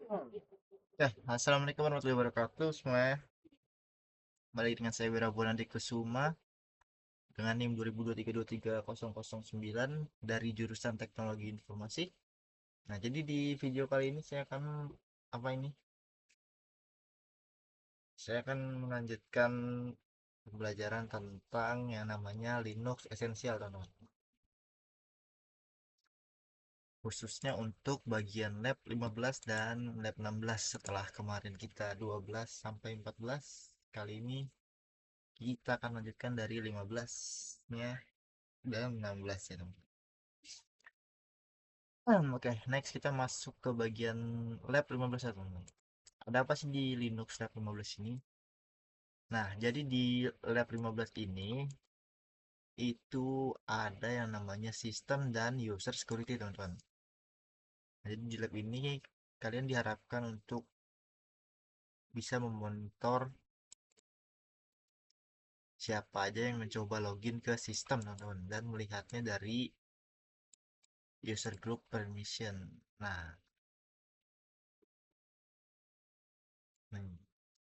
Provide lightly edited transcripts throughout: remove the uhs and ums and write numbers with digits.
Ya, assalamualaikum warahmatullahi wabarakatuh semuanya. Balik dengan saya Wira Bonadi Kusuma dengan NIM 2023-23009 dari jurusan Teknologi Informasi. Nah, jadi di video kali ini saya akan apa ini? Saya akan melanjutkan pembelajaran tentang yang namanya Linux Essential, teman-teman. Khususnya untuk bagian lab 15 dan lab 16 setelah kemarin kita 12 sampai 14. Kali ini kita akan lanjutkan dari 15-nya dan 16 ya teman. Oke, next kita masuk ke bagian lab 15 ya teman. Ada apa sih di Linux lab 15 ini? Nah, jadi di lab 15 ini itu ada yang namanya sistem dan user security teman-teman. Nah, jadi di lab ini kalian diharapkan untuk bisa memonitor siapa aja yang mencoba login ke sistem teman-teman dan melihatnya dari user group permission. Nah,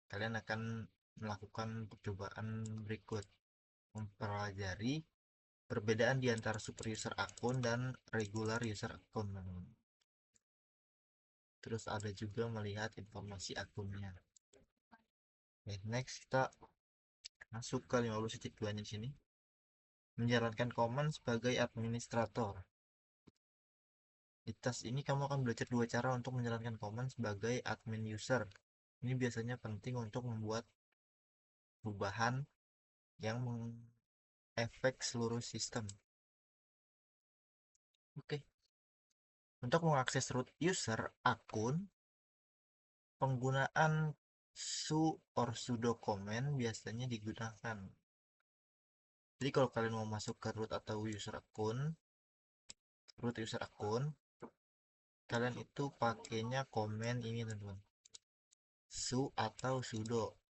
kalian akan melakukan percobaan berikut: mempelajari perbedaan di antara super user akun dan regular user akun. Terus ada juga melihat informasi akunnya. Oke, next kita masuk ke 50.2 di sini. Menjalankan command sebagai administrator. Di tes ini kamu akan belajar dua cara untuk menjalankan command sebagai admin user. Ini biasanya penting untuk membuat perubahan yang mengefek seluruh sistem. Oke, untuk mengakses root user akun, penggunaan su or sudo command biasanya digunakan. Jadi kalau kalian mau masuk ke root user akun, kalian itu pakainya command ini teman-teman, su atau sudo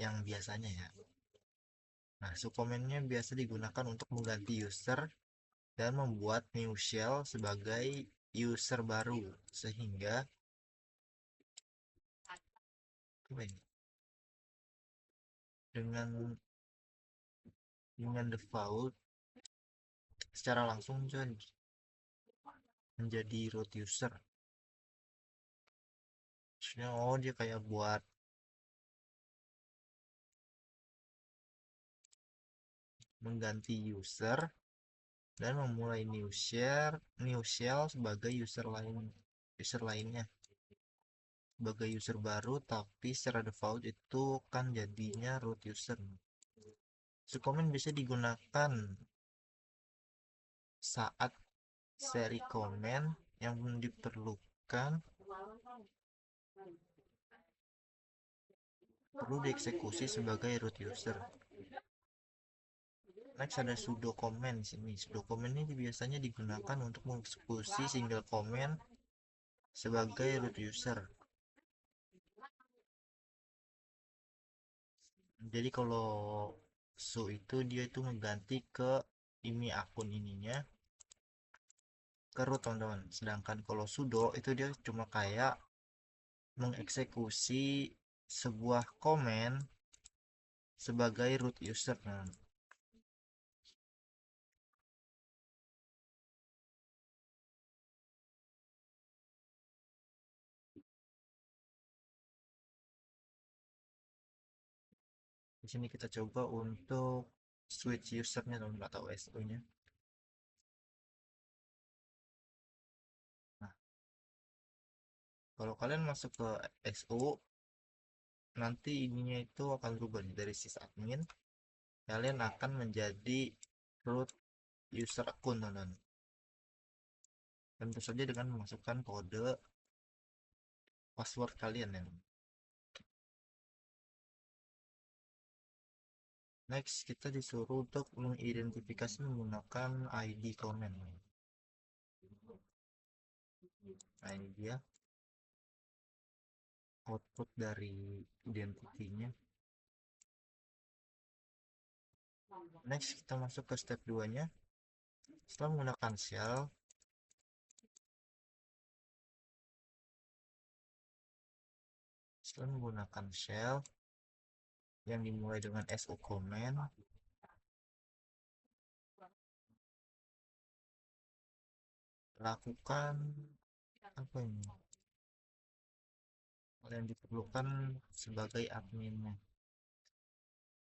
yang biasanya ya. Nah, su commandnya biasa digunakan untuk mengganti user dan membuat new shell sebagai user baru, sehingga apa ini? dengan default secara langsung menjadi root user. Maksudnya dia kayak buat mengganti user dan memulai new shell sebagai user lainnya sebagai user baru, tapi secara default itu kan jadinya root user. Subcommand bisa digunakan saat seri command yang diperlukan perlu dieksekusi sebagai root user. Next ada sudo command sini. Sudo command ini biasanya digunakan untuk mengeksekusi single command sebagai root user. Jadi kalau su itu dia itu mengganti ke ini akun ininya ke root teman-teman. Sedangkan kalau sudo itu dia cuma kayak mengeksekusi sebuah command sebagai root user. Nah, di sini kita coba untuk switch usernya teman atau SU nya. Nah, kalau kalian masuk ke SU, nanti ininya itu akan berubah dari sysadmin. Kalian akan menjadi root user akun teman. Tentu saja dengan memasukkan kode password kalian ya. Next, kita disuruh untuk mengidentifikasi menggunakan ID command. Nah, ini dia output dari identitinya. Next, kita masuk ke step 2 nya. Setelah menggunakan shell, Setelah menggunakan shell yang dimulai dengan su command, lakukan apa ini yang diperlukan sebagai adminnya.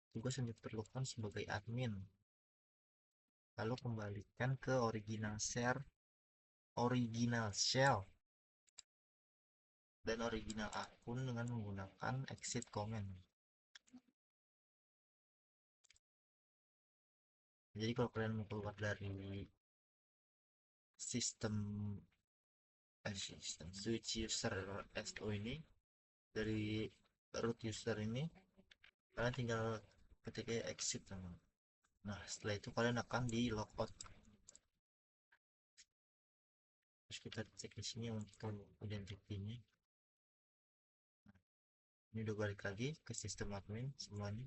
Tugas yang diperlukan sebagai admin, lalu kembalikan ke original shell dan original akun dengan menggunakan exit command. Jadi kalau kalian mau keluar dari sistem switch user SO ini, dari root user ini, kalian tinggal ketik exit teman. Nah setelah itu kalian akan di logout. Terus kita cek di sini untuk identity-nya. Ini udah balik lagi ke sistem admin semuanya,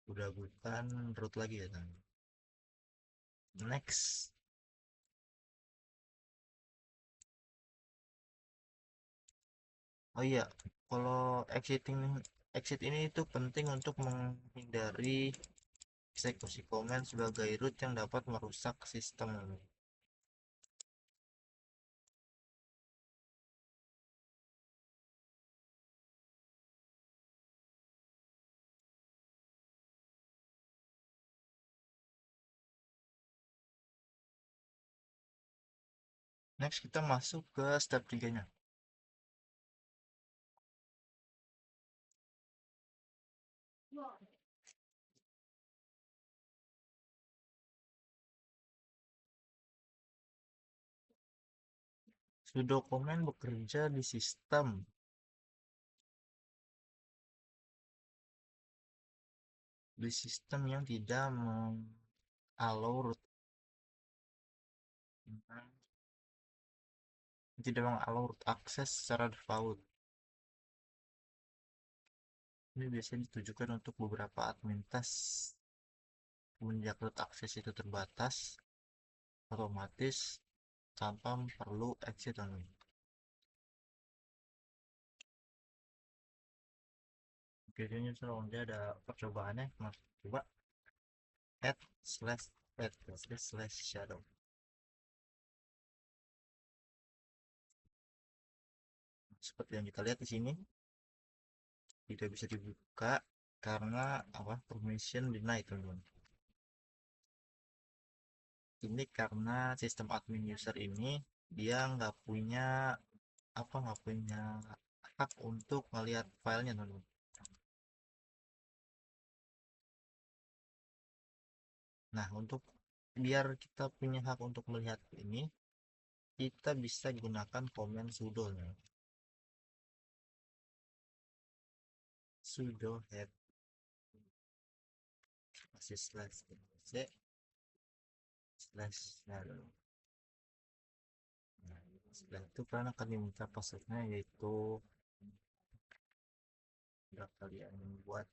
udah bukan root lagi ya teman. Next. Oh iya, kalau exit ini itu penting untuk menghindari eksekusi komen sebagai root yang dapat merusak sistem. Next kita masuk ke step 3-nya. Sudo komen bekerja di sistem yang tidak mengallow root, akses secara default. Ini biasanya ditujukan untuk beberapa admin task. Semenjak root akses itu terbatas, otomatis tanpa perlu exit only. Videonya serong, dia ada percobaannya, mas coba add slash shadow. Seperti yang kita lihat di sini, tidak bisa dibuka karena apa, permission denied teman-teman. Ini karena sistem admin user ini dia nggak punya hak untuk melihat filenya teman-teman. Nah, untuk biar kita punya hak untuk melihat ini, kita bisa gunakan komen sudo nya. Sudo head masih slash c slash shadow. Nah, setelah itu kalian akan diminta passwordnya, yaitu sudah kalian buat.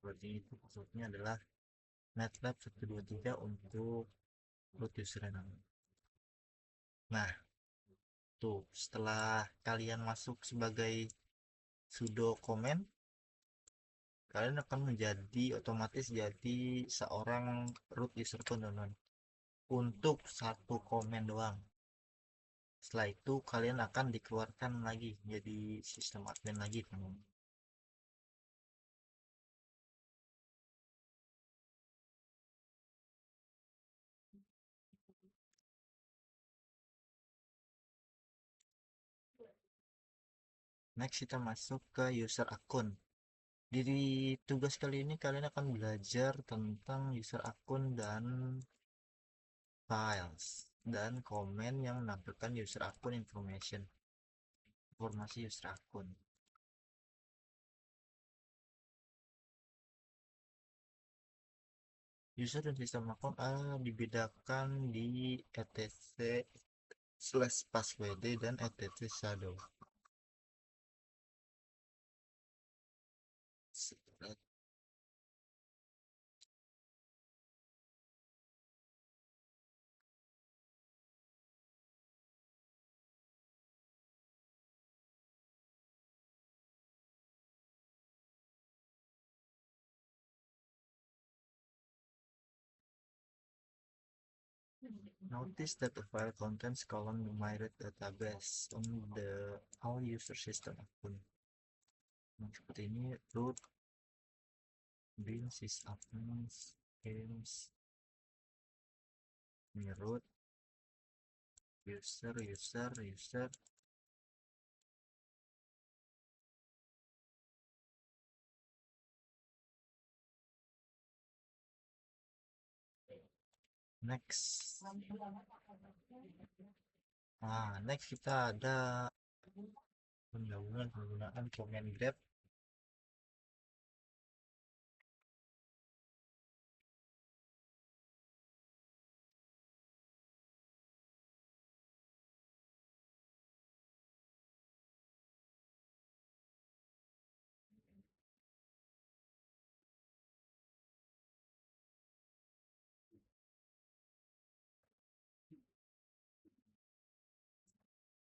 Berarti itu passwordnya adalah netlab 123 untuk root username. Nah, tuh setelah kalian masuk sebagai sudo comment, kalian akan otomatis jadi seorang root user teman-teman untuk satu komen doang. Setelah itu kalian akan dikeluarkan lagi jadi sistem admin lagi teman-teman. Next kita masuk ke user akun. Di tugas kali ini kalian akan belajar tentang user akun dan files dan komen yang menampilkan user akun informasi user akun. User dan sistem akun dibedakan di etc/passwd dan etc shadow. Notice that the file contains column numerate database on the all user system akun. Nah, seperti ini root bin sysadmin games ini root user. Next. Next kita ada penggunaan command grep.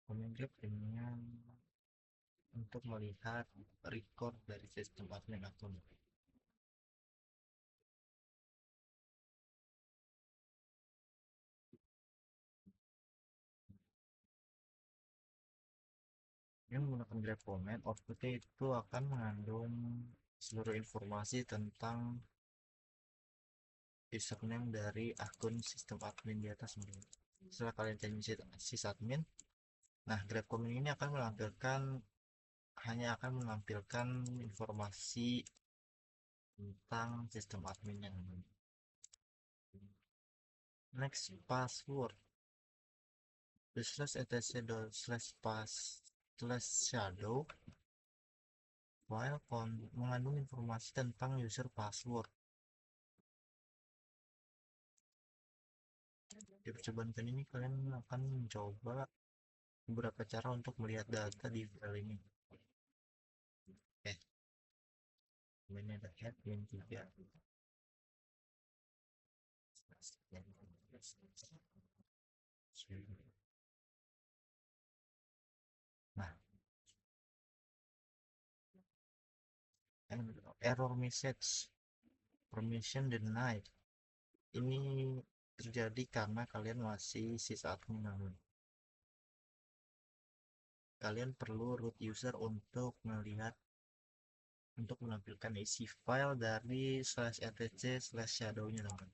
Command grep ini untuk melihat record dari sistem admin akun. Yang menggunakan grep command, outputnya itu akan mengandung seluruh informasi tentang username dari akun sistem admin di atas ini. Setelah kalian change sysadmin, nah grep command ini akan hanya menampilkan informasi tentang sistem admin yang ini. Next, password. The /etc/pass/shadow file mengandung informasi tentang user password. Di percobaan kali ini kalian akan mencoba beberapa cara untuk melihat data di file ini. Ini ada admin 3. Nah, error message permission denied ini terjadi karena kalian masih sysadmin. Kalian perlu root user untuk menampilkan isi file dari /etc/shadow-nya, teman.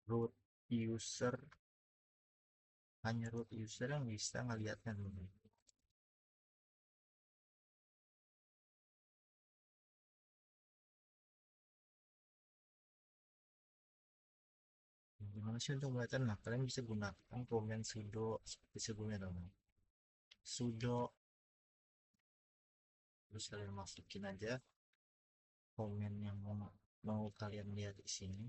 Root user hanya root user yang bisa ngelihatnya, teman. Gimana sih untuk melihatnya? Nah, kalian bisa gunakan command sudo seperti sebelumnya, teman. Sudo, terus kalian masukin aja command yang mau kalian lihat di sini.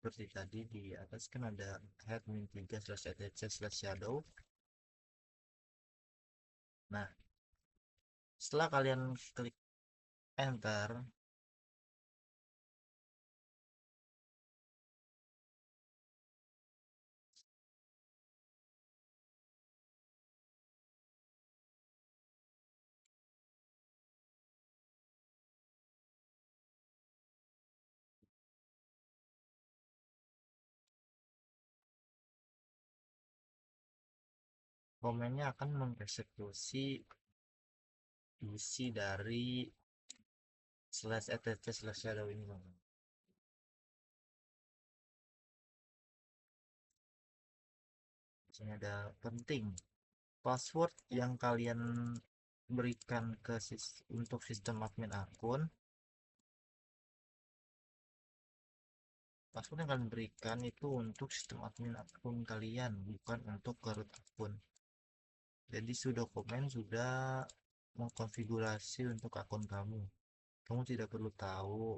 Seperti tadi di atas kan ada admin 3/etc/shadow. Nah, setelah kalian klik enter, komennya akan mengeksekusi isi dari /etc/shadow ini, teman. Sini ada penting, password yang kalian berikan untuk sistem admin akun, password yang kalian berikan itu untuk sistem admin akun kalian, bukan untuk root akun. Jadi sudo command sudah mengkonfigurasi untuk akun kamu. Kamu tidak perlu tahu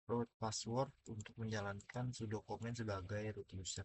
root password untuk menjalankan sudo command sebagai root user.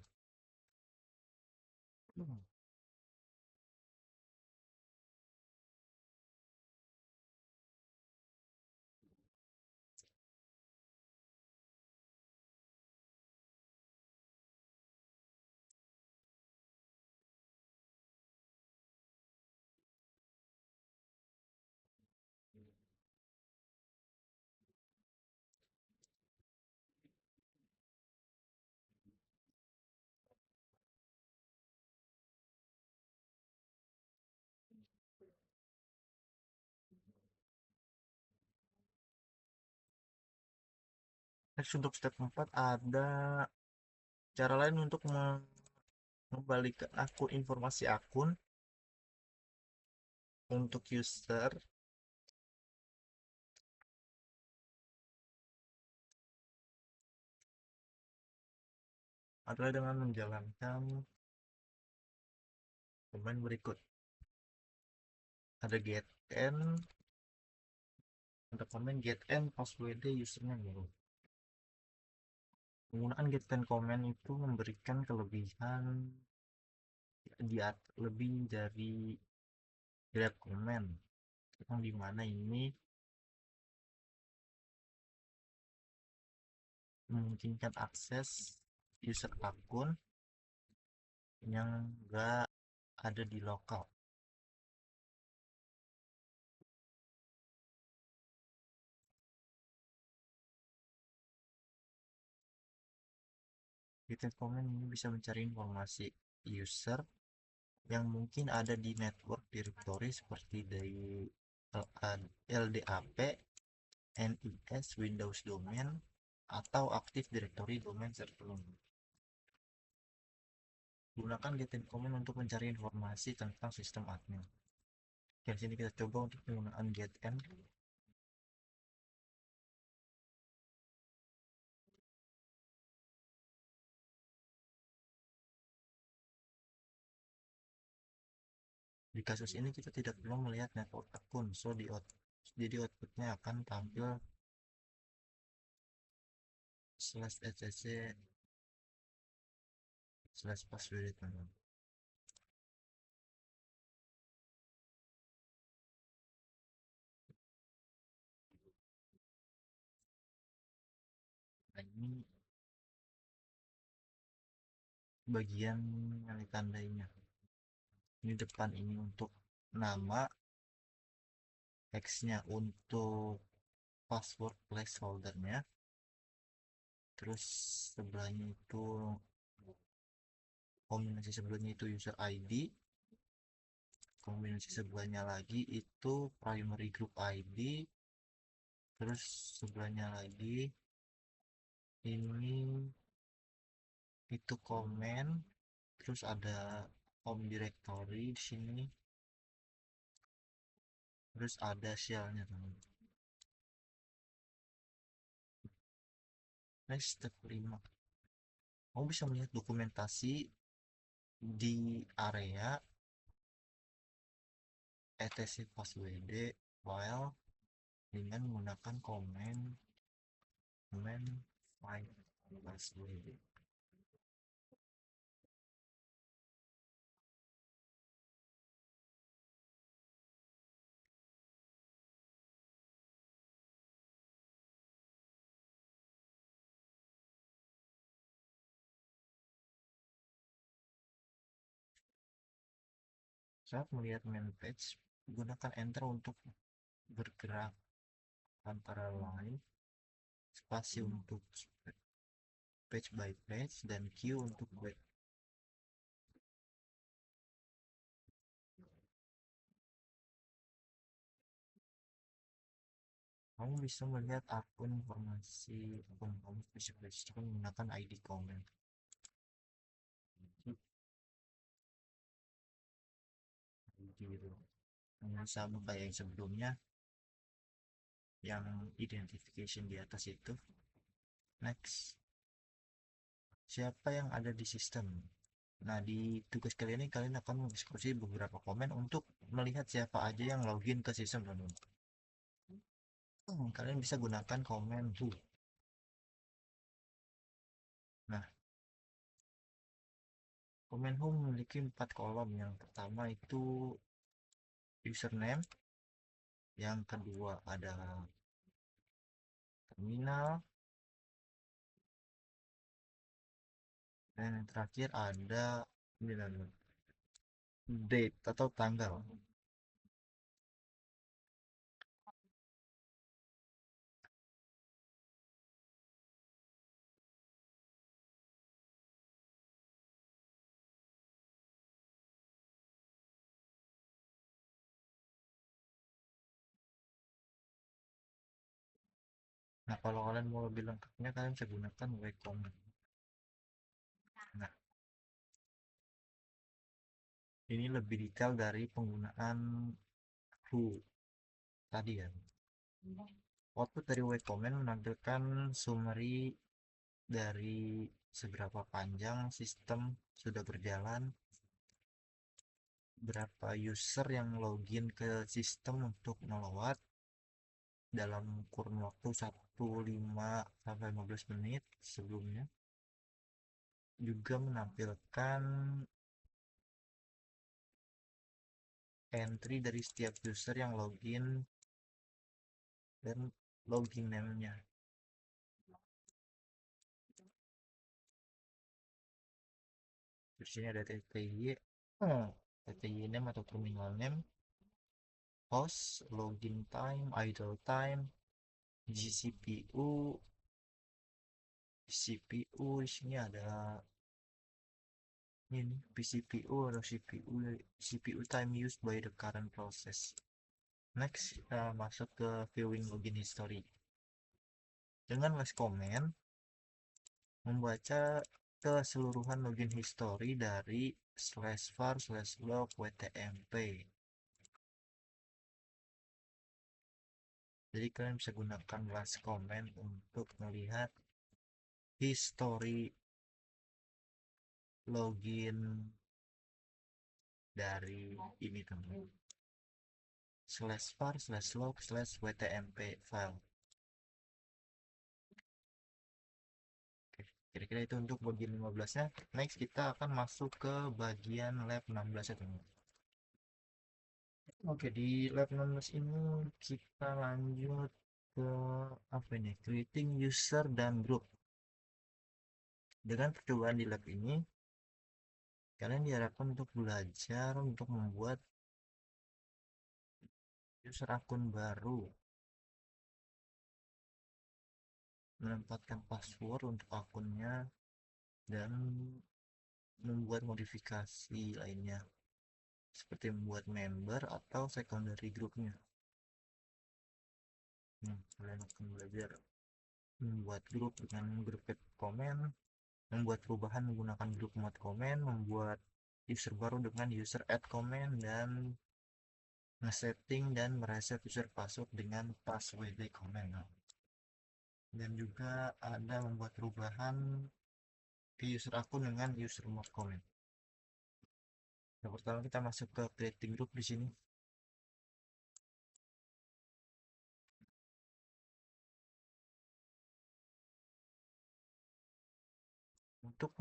Next untuk step 4 ada cara lain untuk mengembalikan akun informasi akun untuk user adalah dengan menjalankan command berikut. Ada getN, ada command getN password username. Penggunaan getN command itu memberikan kelebihan lebih dari grab command, yang dimana ini memungkinkan akses user akun yang enggak ada di lokal. Getnet command ini bisa mencari informasi user yang mungkin ada di network directory seperti dari LDAP, NIS, Windows Domain, atau Active Directory Domain Server. Gunakan getnet command untuk mencari informasi tentang sistem admin. Di sini kita coba untuk penggunaan getn. Di kasus ini kita tidak perlu melihat network akun, jadi outputnya akan tampil /etc /password. Nah, ini bagian yang ditandainya. Ini depan ini untuk nama, X-nya untuk password placeholdernya, terus sebelahnya itu kombinasi sebelahnya itu user ID, kombinasi sebelahnya lagi itu primary group ID, terus sebelahnya lagi ini itu comment, terus ada home directory di sini, terus ada shellnya teman. Next step 5, kamu bisa melihat dokumentasi di area etc password file dengan menggunakan command find password. Saat melihat main page, gunakan enter untuk bergerak antara line, spasi untuk page by page, dan Q untuk back. Kamu bisa melihat akun informasi akun kamu spesifik menggunakan ID comment. Ini sama kayak yang sebelumnya, yang identification di atas itu. Next, siapa yang ada di sistem? Nah, di tugas kali ini kalian akan mendiskusi beberapa komen untuk melihat siapa aja yang login ke sistem. Kalian bisa gunakan komen who. Nah, komen who memiliki 4 kolom. Yang pertama itu username, yang kedua ada terminal, dan yang terakhir ada date atau tanggal. Nah, kalau kalian mau lebih lengkapnya, kalian bisa gunakan WCommand. Nah, ini lebih detail dari penggunaan who tadi ya. Output dari WCommand menampilkan summary dari seberapa panjang sistem sudah berjalan, berapa user yang login ke sistem untuk melewat dalam kurun waktu 1 5 sampai 15 menit sebelumnya. Juga menampilkan entry dari setiap user yang login dan login name-nya. Di sini ada TTY, TTY name atau terminal name, host, login time, idle time, GCPU, CPU. Di sini ada ini PCPU atau CPU time used by the current process. Next, kita masuk ke viewing login history. Dengan WCommand membaca keseluruhan login history dari /var/log wtmp. Jadi kalian bisa gunakan WCommand untuk melihat history login dari ini teman, /var/log/wtmp file. Oke, kira-kira itu untuk bagian 15-nya. Next kita akan masuk ke bagian lab 16 ya teman. Oke, di lab 16 ini kita lanjut ke apa ini? Creating user dan group. Dengan percobaan di lab ini, kalian diharapkan untuk belajar untuk membuat user akun baru, menempatkan password untuk akunnya, dan membuat modifikasi lainnya, seperti membuat member atau secondary groupnya. Kalian akan belajar membuat grup dengan grup add comment, membuat perubahan menggunakan grup mod comment, membuat user baru dengan user add comment, dan nge-setting dan mereset user password dengan passwd comment. Dan juga ada membuat perubahan ke user akun dengan user mod comment. Yang pertama kita masuk ke creating group di sini. Untuk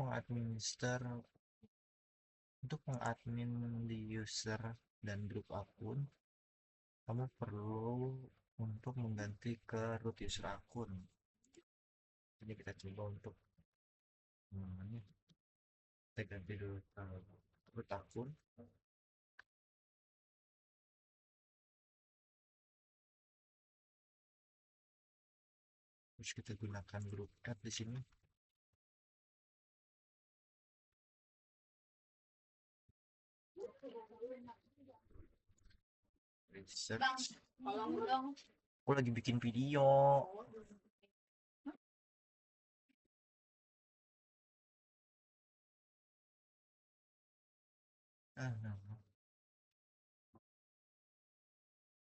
mengadmin di user dan grup akun, kamu perlu untuk mengganti ke root user akun. Ini kita coba untuk kita ganti dulu root akun. Terus kita gunakan grup add di sini. Search. Aku lagi bikin video.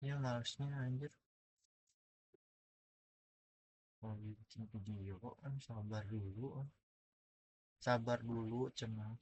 Ya malesnya anjir. Kalau bikin video kan sabar dulu. Sabar dulu cenah.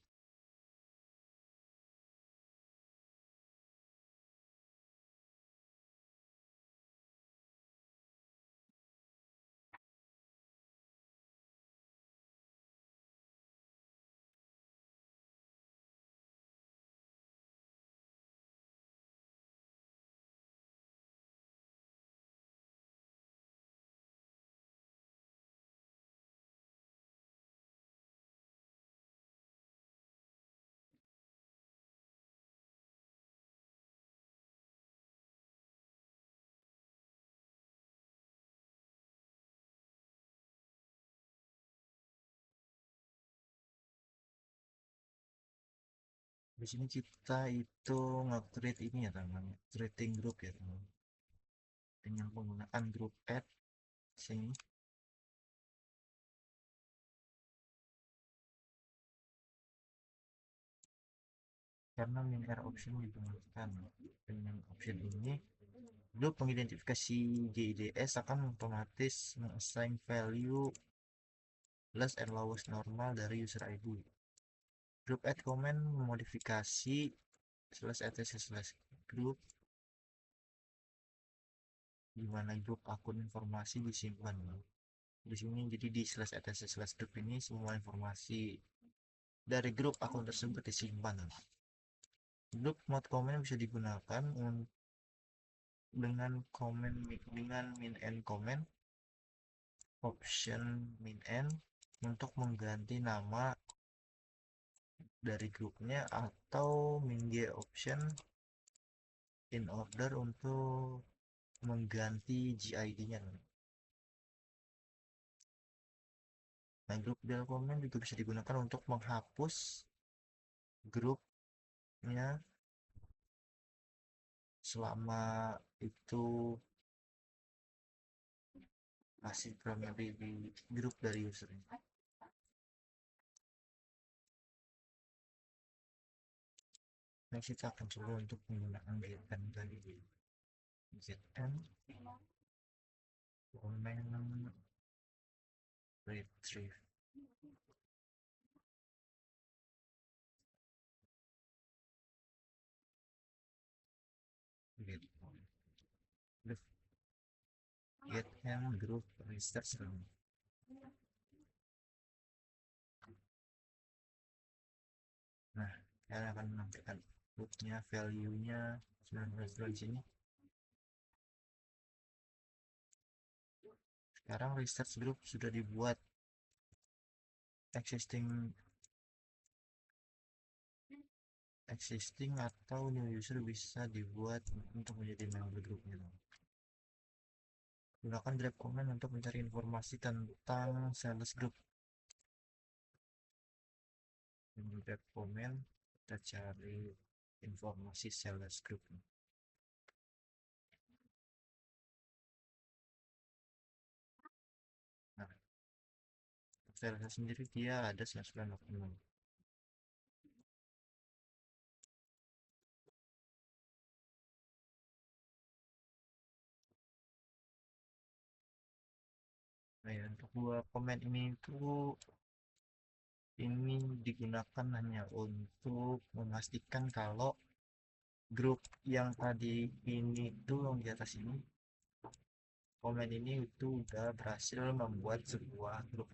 Di sini kita itu nge-create ini ya teman, creating group ya teman, dengan penggunaan group add sini. karena min R option digunakan. Dengan option ini, grup mengidentifikasi GIDS akan otomatis mengassign value less and lowest normal dari user ID. Group add comment memodifikasi slash etc slash group di mana grup akun informasi disimpan. Di sini jadi di slash etc slash group ini semua informasi dari grup akun tersebut disimpan. Grup mode comment bisa digunakan dengan min and comment option min and untuk mengganti nama dari grupnya atau min g option in order untuk mengganti GID-nya. Nah, grup del comment juga bisa digunakan untuk menghapus grupnya selama itu masih primary di grup dari usernya. Nah, kita akan coba untuk menggunakan getN tadi. GetN comment retrieve getN group research. Nah, kalian akan menampilkan grupnya, value-nya 19 di sini. Sekarang research group sudah dibuat. Existing atau new user bisa dibuat untuk menjadi member grupnya. Gunakan grab command untuk mencari informasi tentang sales group. Dengan grab command kita cari informasi sales group. Nah, sales sendiri dia ada 99. Nah, ya, untuk dua komen ini digunakan hanya untuk memastikan kalau grup yang tadi ini tuh yang di atas ini, komen ini itu udah berhasil membuat sebuah grup.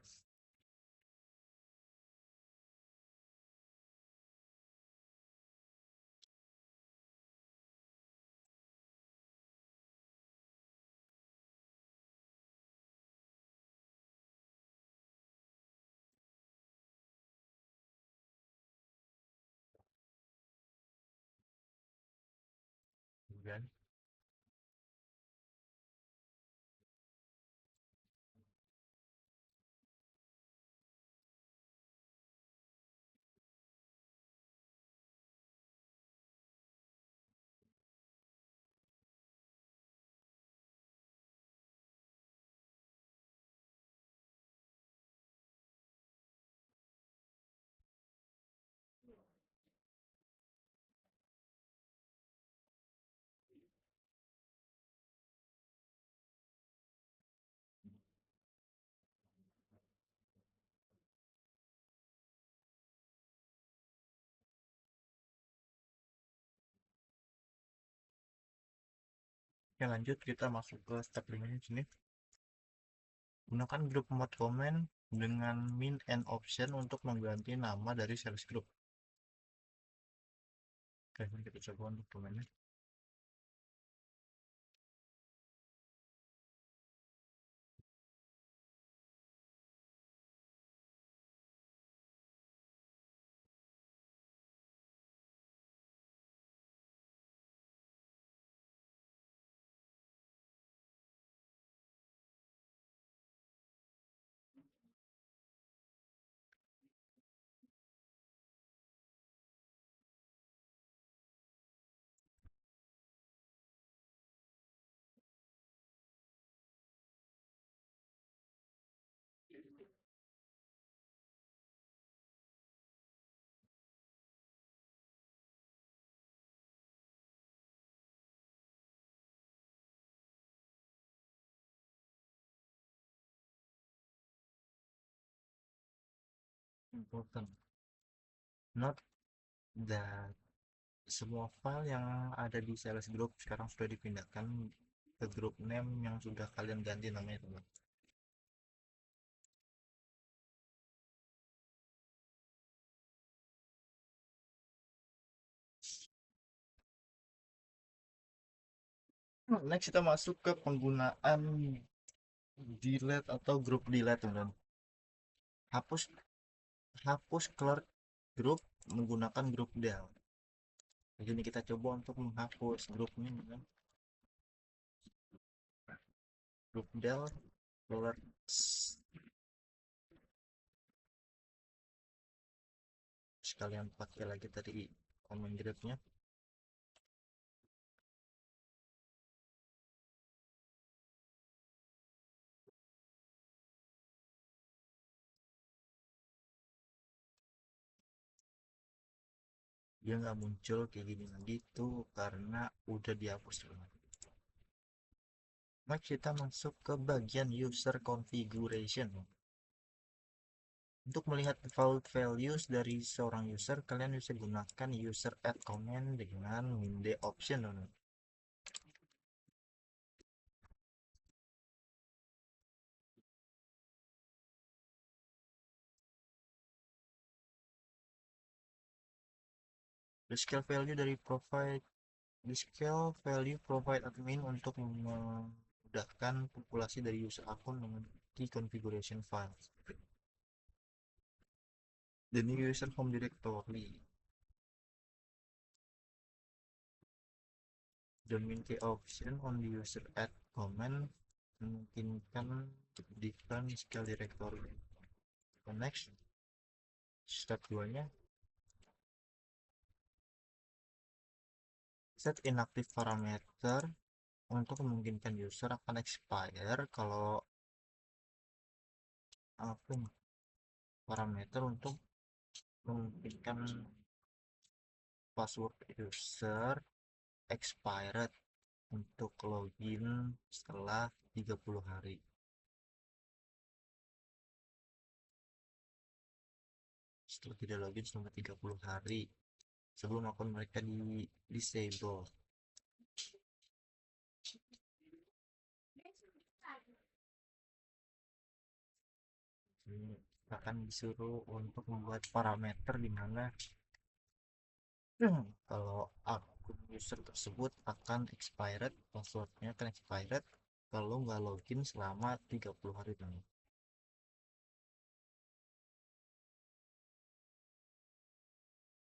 Kemudian ya lanjut kita masuk ke step 5 di sini. Gunakan group mode comment dengan min and option untuk mengganti nama dari sales group. Oke, kita coba untuk komennya. important. Note that semua file yang ada di sales group sekarang sudah dipindahkan ke group name yang sudah kalian ganti namanya, teman. Next kita masuk ke penggunaan delete atau group delete, teman. Hapus hapus clear group menggunakan group del. Jadi kita coba untuk menghapus grupnya dengan group del clear. Sekalian pakai lagi tadi command grabnya. Dia nggak muncul kayak gini lagi tuh karena udah dihapus dulu. Next kita masuk ke bagian user configuration. Untuk melihat default values dari seorang user, kalian bisa gunakan user add command dengan minde option. The scale value dari provide the scale value provide admin untuk memudahkan populasi dari user akun dengan key configuration files. The new user home directory. The min key option on the user add command memungkinkan define scale directory. Next, step 2 nya set inactive parameter untuk memungkinkan user akan expire kalau apa parameter untuk memungkinkan password user expired untuk login setelah 30 hari. Setelah tidak login selama 30 hari sebelum akun mereka di disable. Akan disuruh untuk membuat parameter di mana kalau akun user tersebut akan expired, passwordnya akan expired kalau nggak login selama 30 hari dulu.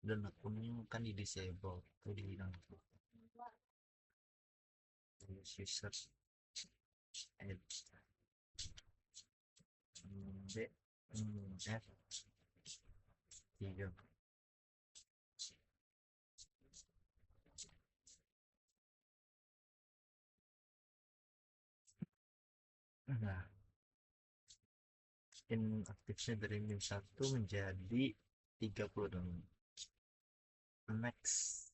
Dan akunnya akan di disable atau dihilangkan. User add B F 3. Nah, inaktifnya dari min 1 menjadi 30 dong. Next.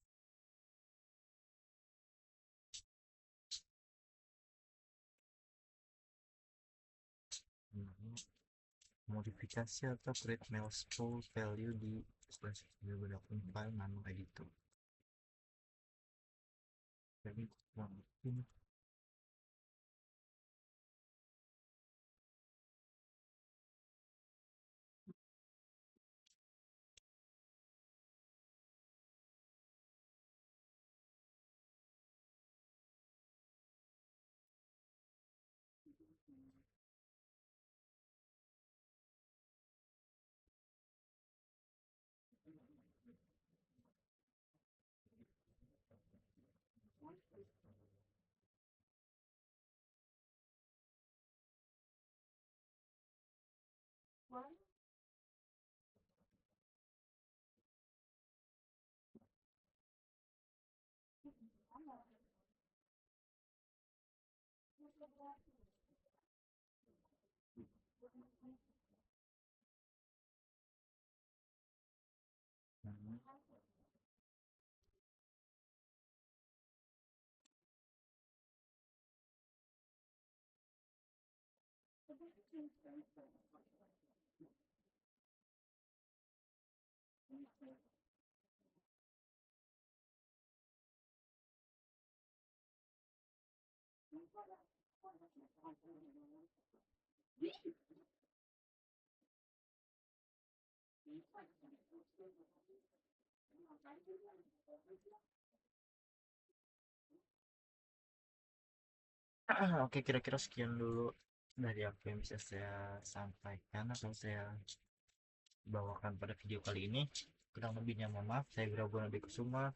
Modifikasi atau create multiple value di menggunakan file nano editor. Jadi mungkin Oke, kira-kira sekian dulu dari apa yang bisa saya sampaikan atau saya bawakan pada video kali ini. Kurang lebihnya mohon maaf. Saya Wirabun Kusuma.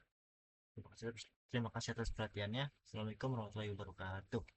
Terima kasih atas perhatiannya. Assalamualaikum warahmatullahi wabarakatuh.